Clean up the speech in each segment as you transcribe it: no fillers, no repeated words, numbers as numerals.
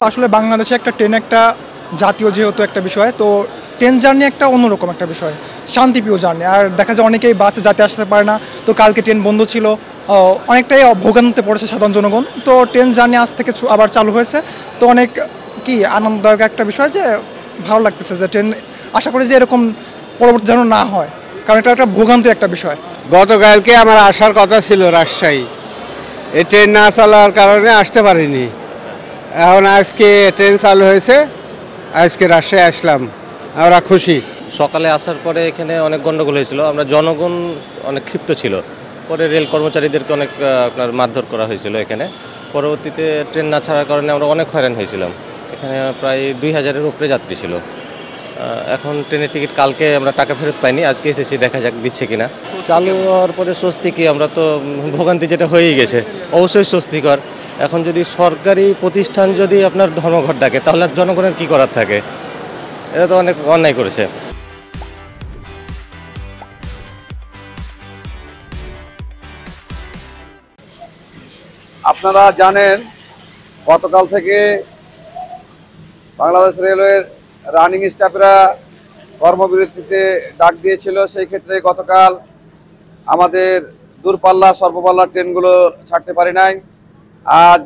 আসলে বাংলাদেশে একটা ট্রেন একটা জাতীয় যেহেতু একটা বিষয়, তো ট্রেন জার্নি একটা অন্যরকম একটা বিষয়, শান্তিপ্রিয় জার্নি। আর দেখা যায় অনেকেই বাসে যেতে আসতে পারে না, তো কালকে ট্রেন বন্ধ ছিল, অনেকটাই ভোগান্তিতে পড়েছে সাধারণ জনগণ। তো ট্রেন জার্নি আজ থেকে আবার চালু হয়েছে, তো অনেক কি আনন্দদায়ক একটা বিষয়, যে ভালো লাগতেছে যে ট্রেন, আশা করি যে এরকম পরবর্তী যেন না হয়, কারণ এটা একটা ভোগান্তির একটা বিষয়। গতকালকে আমার আসার কথা ছিল রাজশাহী, এই ট্রেন না চালার কারণে আসতে পারিনি। এখন আজকে ট্রেন চালু হয়েছে, আজকে রাজশাহী আসলাম, আমরা খুশি। সকালে আসার পরে এখানে অনেক গন্ডগোল হয়েছিল, আমরা জনগণ অনেক ক্ষিপ্ত ছিল, পরে রেল কর্মচারীদেরকে অনেক আপনার মারধর করা হয়েছিল এখানে। পরবর্তীতে ট্রেন না ছাড়ার কারণে আমরা অনেক হয়রান হয়েছিলাম। এখানে প্রায় 2000-এর উপরে যাত্রী ছিল। এখন ট্রেনের টিকিট কালকে আমরা টাকা ফেরত পাইনি, আজকে এসেছি, দেখা যাক দিচ্ছে কিনা। চালু হওয়ার পরে স্বস্তি কি, আমরা তো ভোগান্তি যেটা হয়েই গেছে, অবশ্যই স্বস্তিকর। এখন যদি সরকারি প্রতিষ্ঠান যদি আপনার ধর্মঘট ডাকে, তাহলে জনগণের কি করার থাকে? এটা তো অনেক অন্যায় করেছে। আপনারা জানেন গতকাল থেকে বাংলাদেশ রেলওয়ের রানিং স্টাফরা কর্মবিরতিতে ডাক দিয়েছিল। সেই ক্ষেত্রে গতকাল আমাদের দূরপাল্লা স্বল্পপাল্লার ট্রেনগুলো ছাড়তে পারি নাই। আজ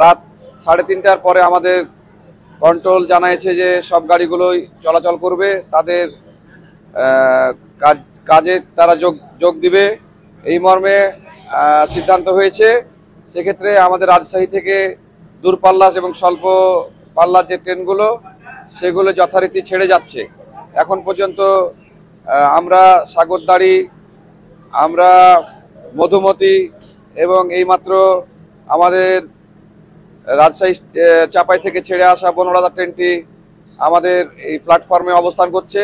রাত 3:30টার পরে আমাদের কন্ট্রোল জানিয়েছে যে সব গাড়িগুলোই চলাচল করবে, তাদের কাজে তারা যোগ দিবে, এই মর্মে সিদ্ধান্ত হয়েছে। সেক্ষেত্রে আমাদের রাজশাহী থেকে দূরপাল্লা এবং স্বল্প পাল্লার যে ট্রেনগুলো, সেগুলো যথারীতি ছেড়ে যাচ্ছে। এখন পর্যন্ত আমরা সাগরদাড়ি, আমরা মধুমতি এবং এইমাত্র আমাদের রাজশাহী চাপাই থেকে ছেড়ে আসা বনরাজা ট্রেনটি আমাদের এই প্ল্যাটফর্মে অবস্থান করছে।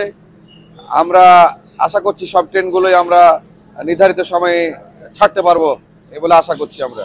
আমরা আশা করছি সব ট্রেনগুলোই আমরা নির্ধারিত সময়ে ছাড়তে পারবো, এ বলে আশা করছি আমরা।